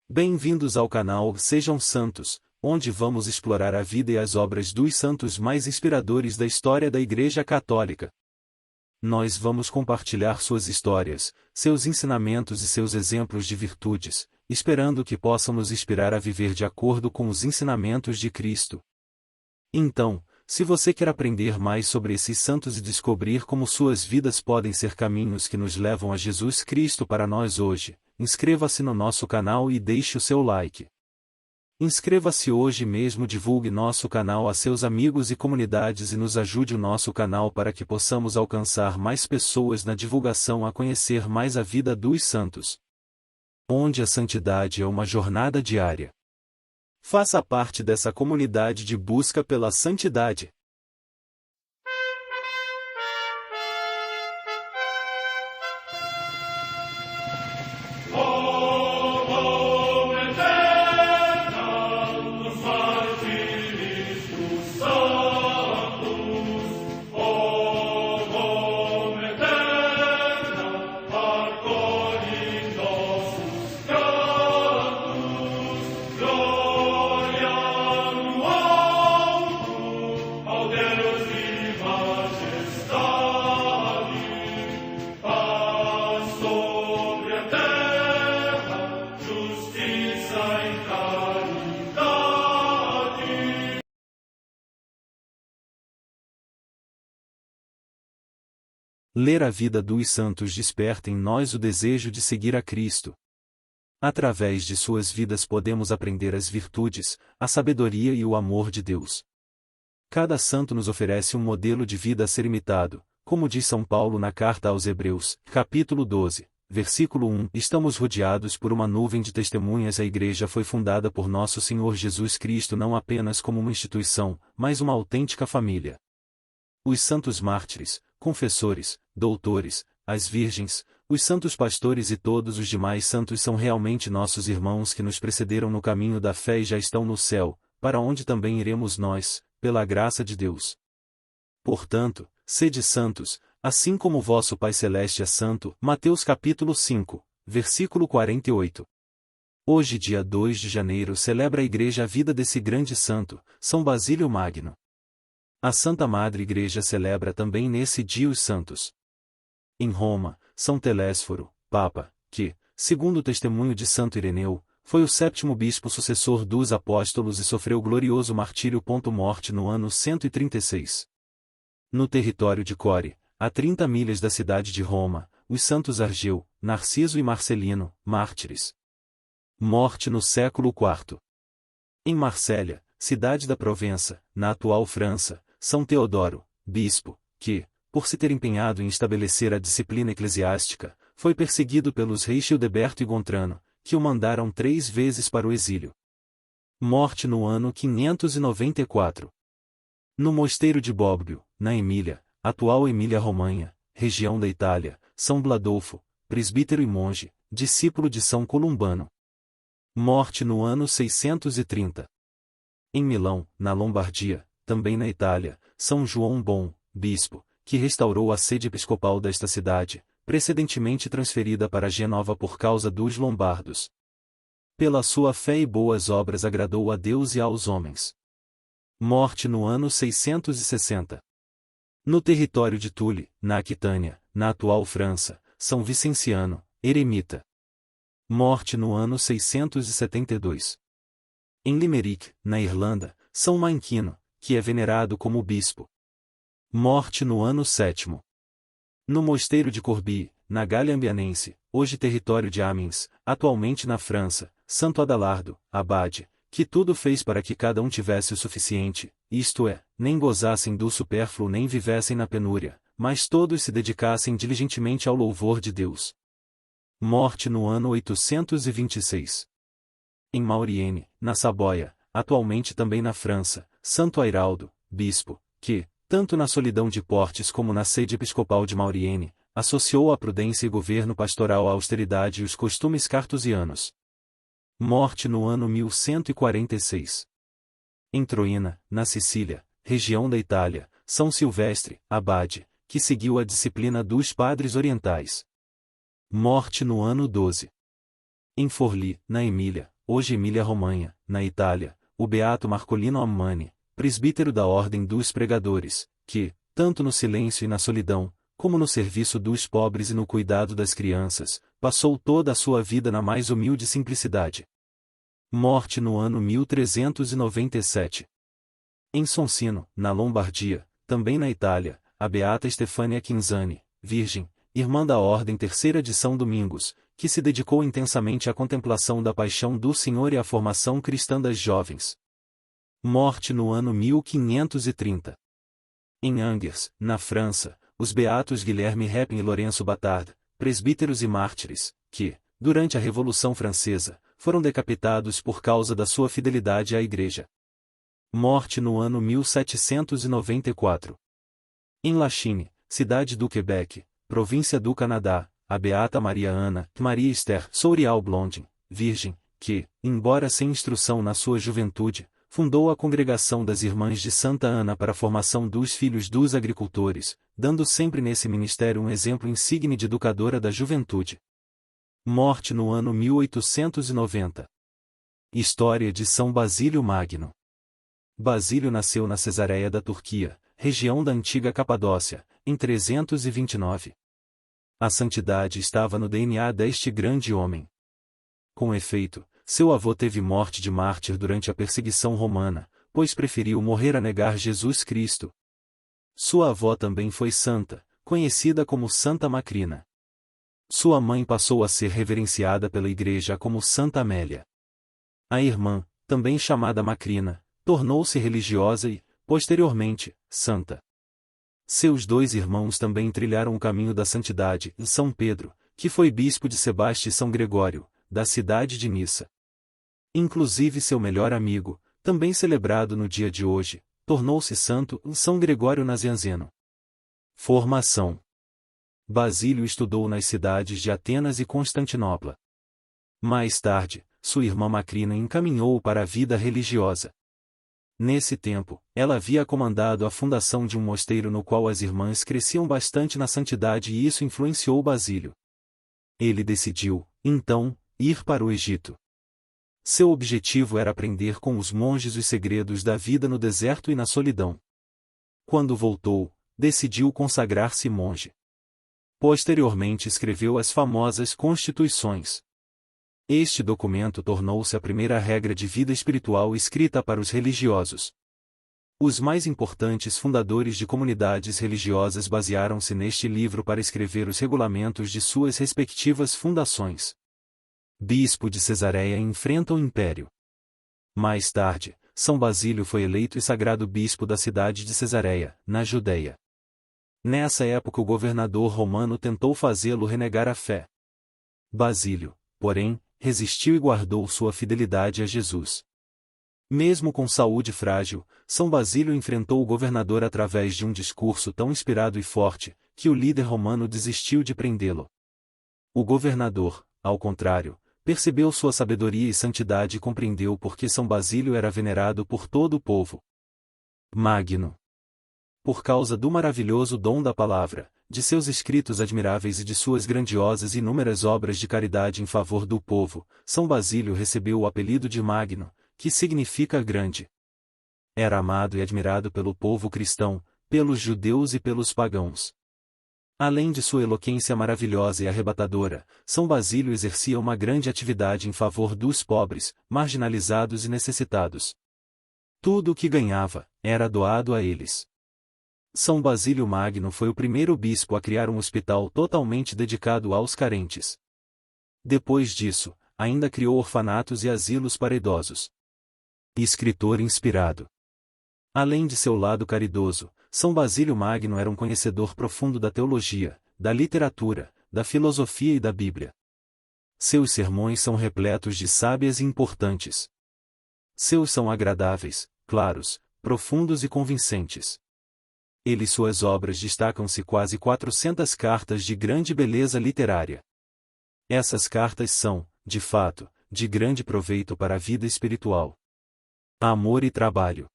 Bem-vindos ao canal Sejam Santos, onde vamos explorar a vida e as obras dos santos mais inspiradores da história da Igreja Católica. Nós vamos compartilhar suas histórias, seus ensinamentos e seus exemplos de virtudes, esperando que possam nos inspirar a viver de acordo com os ensinamentos de Cristo. Então, se você quer aprender mais sobre esses santos e descobrir como suas vidas podem ser caminhos que nos levam a Jesus Cristo para nós hoje, inscreva-se no nosso canal e deixe o seu like. Inscreva-se hoje mesmo, divulgue nosso canal a seus amigos e comunidades e nos ajude o nosso canal para que possamos alcançar mais pessoas na divulgação a conhecer mais a vida dos santos. Onde a santidade é uma jornada diária. Faça parte dessa comunidade de busca pela santidade. Ler a vida dos santos desperta em nós o desejo de seguir a Cristo. Através de suas vidas podemos aprender as virtudes, a sabedoria e o amor de Deus. Cada santo nos oferece um modelo de vida a ser imitado, como diz São Paulo na carta aos Hebreus, capítulo 12, versículo 1. Estamos rodeados por uma nuvem de testemunhas. A Igreja foi fundada por nosso Senhor Jesus Cristo não apenas como uma instituição, mas uma autêntica família. Os santos mártires, confessores, doutores, as virgens, os santos pastores e todos os demais santos são realmente nossos irmãos que nos precederam no caminho da fé e já estão no céu, para onde também iremos nós, pela graça de Deus. Portanto, sede santos, assim como vosso Pai Celeste é santo. Mateus capítulo 5, versículo 48. Hoje, dia 2 de janeiro, celebra a Igreja a vida desse grande santo, São Basílio Magno. A Santa Madre Igreja celebra também nesse dia os santos. Em Roma, São Telésforo, Papa, que, segundo o testemunho de Santo Ireneu, foi o 7º bispo sucessor dos apóstolos e sofreu glorioso martírio. Morte no ano 136. No território de Core, a 30 milhas da cidade de Roma, os santos Argeu, Narciso e Marcelino, mártires. Morte no século IV. Em Marsella, cidade da Provença, na atual França, São Teodoro, bispo, que, por se ter empenhado em estabelecer a disciplina eclesiástica, foi perseguido pelos reis Childeberto e Gontrano, que o mandaram 3 vezes para o exílio. Morte no ano 594. No mosteiro de Bobbio, na Emília, atual Emília-Romanha, região da Itália, São Bladolfo, presbítero e monge, discípulo de São Columbano. Morte no ano 630. Em Milão, na Lombardia, também na Itália, São João Bom, bispo, que restaurou a sede episcopal desta cidade, precedentemente transferida para Genova por causa dos lombardos. Pela sua fé e boas obras agradou a Deus e aos homens. Morte no ano 660. No território de Tule, na Aquitânia, na atual França, São Vicenciano, eremita. Morte no ano 672. Em Limerick, na Irlanda, São Manquino, que é venerado como bispo. Morte no ano 7º. No mosteiro de Corbie, na Gália Ambianense, hoje território de Amiens, atualmente na França, Santo Adalardo, abade, que tudo fez para que cada um tivesse o suficiente, isto é, nem gozassem do supérfluo nem vivessem na penúria, mas todos se dedicassem diligentemente ao louvor de Deus. Morte no ano 826. Em Maurienne, na Saboia, atualmente também na França, Santo Airaldo, bispo, que, tanto na solidão de Portes como na sede episcopal de Maurienne, associou a prudência e governo pastoral à austeridade e os costumes cartusianos. Morte no ano 1146. Em Troina, na Sicília, região da Itália, São Silvestre, abade, que seguiu a disciplina dos padres orientais. Morte no ano 12. Em Forli, na Emília, hoje Emília-Romanha, na Itália, o beato Marcolino Ammani, presbítero da Ordem dos Pregadores, que, tanto no silêncio e na solidão, como no serviço dos pobres e no cuidado das crianças, passou toda a sua vida na mais humilde simplicidade. Morte no ano 1397. Em Soncino, na Lombardia, também na Itália, a beata Stefania Quinzani, virgem, irmã da Ordem Terceira de São Domingos, que se dedicou intensamente à contemplação da paixão do Senhor e à formação cristã das jovens. Morte no ano 1530. Em Angers, na França, os beatos Guilherme Repin e Lourenço Batard, presbíteros e mártires, que, durante a Revolução Francesa, foram decapitados por causa da sua fidelidade à Igreja. Morte no ano 1794. Em Lachine, cidade do Quebec, província do Canadá, a beata Maria Ana Maria Esther Sourial Blondin, virgem, que, embora sem instrução na sua juventude, fundou a Congregação das Irmãs de Santa Ana para a formação dos filhos dos agricultores, dando sempre nesse ministério um exemplo insigne de educadora da juventude. Morte no ano 1890. História de São Basílio Magno. Basílio nasceu na Cesareia da Turquia, região da antiga Capadócia, em 329. A santidade estava no DNA deste grande homem. Com efeito, seu avô teve morte de mártir durante a perseguição romana, pois preferiu morrer a negar Jesus Cristo. Sua avó também foi santa, conhecida como Santa Macrina. Sua mãe passou a ser reverenciada pela Igreja como Santa Amélia. A irmã, também chamada Macrina, tornou-se religiosa e, posteriormente, santa. Seus dois irmãos também trilharam o caminho da santidade, e São Pedro, que foi bispo de Sebaste e São Gregório, da cidade de Nissa. Inclusive seu melhor amigo, também celebrado no dia de hoje, tornou-se santo, São Gregório Nazianzeno. Formação. Basílio estudou nas cidades de Atenas e Constantinopla. Mais tarde, sua irmã Macrina encaminhou-o para a vida religiosa. Nesse tempo, ela havia comandado a fundação de um mosteiro no qual as irmãs cresciam bastante na santidade e isso influenciou Basílio. Ele decidiu, então, ir para o Egito. Seu objetivo era aprender com os monges os segredos da vida no deserto e na solidão. Quando voltou, decidiu consagrar-se monge. Posteriormente escreveu as famosas Constituições. Este documento tornou-se a primeira regra de vida espiritual escrita para os religiosos. Os mais importantes fundadores de comunidades religiosas basearam-se neste livro para escrever os regulamentos de suas respectivas fundações. Bispo de Cesareia enfrenta o império. Mais tarde, São Basílio foi eleito e sagrado bispo da cidade de Cesareia, na Judeia. Nessa época o governador romano tentou fazê-lo renegar a fé. Basílio, porém, resistiu e guardou sua fidelidade a Jesus. Mesmo com saúde frágil, São Basílio enfrentou o governador através de um discurso tão inspirado e forte, que o líder romano desistiu de prendê-lo. O governador, ao contrário, percebeu sua sabedoria e santidade e compreendeu por que São Basílio era venerado por todo o povo. Magno. Por causa do maravilhoso dom da palavra, de seus escritos admiráveis e de suas grandiosas e inúmeras obras de caridade em favor do povo, São Basílio recebeu o apelido de Magno, que significa grande. Era amado e admirado pelo povo cristão, pelos judeus e pelos pagãos. Além de sua eloquência maravilhosa e arrebatadora, São Basílio exercia uma grande atividade em favor dos pobres, marginalizados e necessitados. Tudo o que ganhava, era doado a eles. São Basílio Magno foi o primeiro bispo a criar um hospital totalmente dedicado aos carentes. Depois disso, ainda criou orfanatos e asilos para idosos. Escritor inspirado. Além de seu lado caridoso, São Basílio Magno era um conhecedor profundo da teologia, da literatura, da filosofia e da Bíblia. Seus sermões são repletos de sábias e importantes. Seus são agradáveis, claros, profundos e convincentes. Ele e suas obras destacam-se quase 400 cartas de grande beleza literária. Essas cartas são, de fato, de grande proveito para a vida espiritual. Amor e trabalho.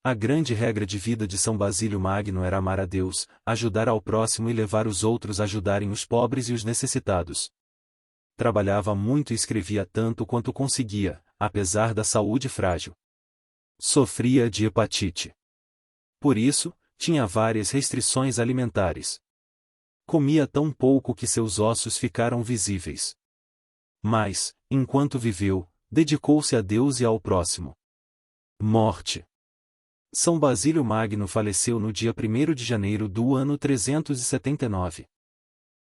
A grande regra de vida de São Basílio Magno era amar a Deus, ajudar ao próximo e levar os outros a ajudarem os pobres e os necessitados. trabalhava muito e escrevia tanto quanto conseguia, apesar da saúde frágil. Sofria de hepatite. Por isso, tinha várias restrições alimentares. Comia tão pouco que seus ossos ficaram visíveis. Mas, enquanto viveu, dedicou-se a Deus e ao próximo. Morte. São Basílio Magno faleceu no dia 1º de janeiro do ano 379.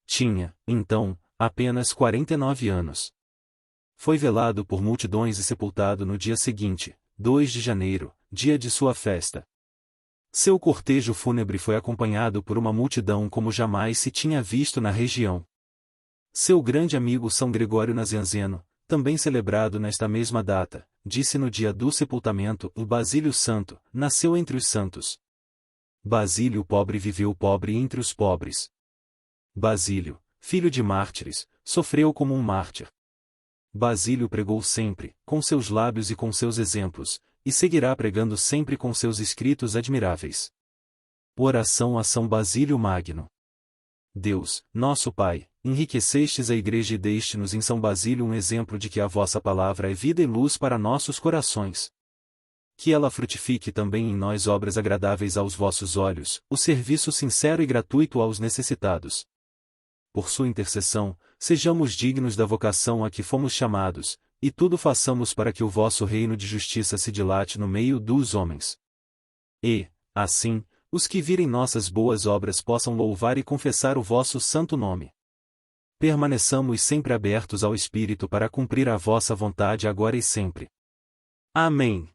Tinha, então, apenas 49 anos. Foi velado por multidões e sepultado no dia seguinte, 2 de janeiro, dia de sua festa. Seu cortejo fúnebre foi acompanhado por uma multidão como jamais se tinha visto na região. Seu grande amigo São Gregório Nazianzeno, também celebrado nesta mesma data, disse no dia do sepultamento: o Basílio Santo, nasceu entre os santos. Basílio pobre viveu pobre entre os pobres. Basílio, filho de mártires, sofreu como um mártir. Basílio pregou sempre, com seus lábios e com seus exemplos, e seguirá pregando sempre com seus escritos admiráveis. Oração a São Basílio Magno. Deus, nosso Pai, enriquecestes a Igreja e deste-nos em São Basílio um exemplo de que a vossa palavra é vida e luz para nossos corações. Que ela frutifique também em nós obras agradáveis aos vossos olhos, o serviço sincero e gratuito aos necessitados. Por sua intercessão, sejamos dignos da vocação a que fomos chamados, e tudo façamos para que o vosso reino de justiça se dilate no meio dos homens. E, assim, os que virem nossas boas obras possam louvar e confessar o vosso santo nome. Permaneçamos sempre abertos ao Espírito para cumprir a vossa vontade agora e sempre. Amém.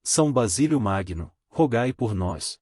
São Basílio Magno, rogai por nós.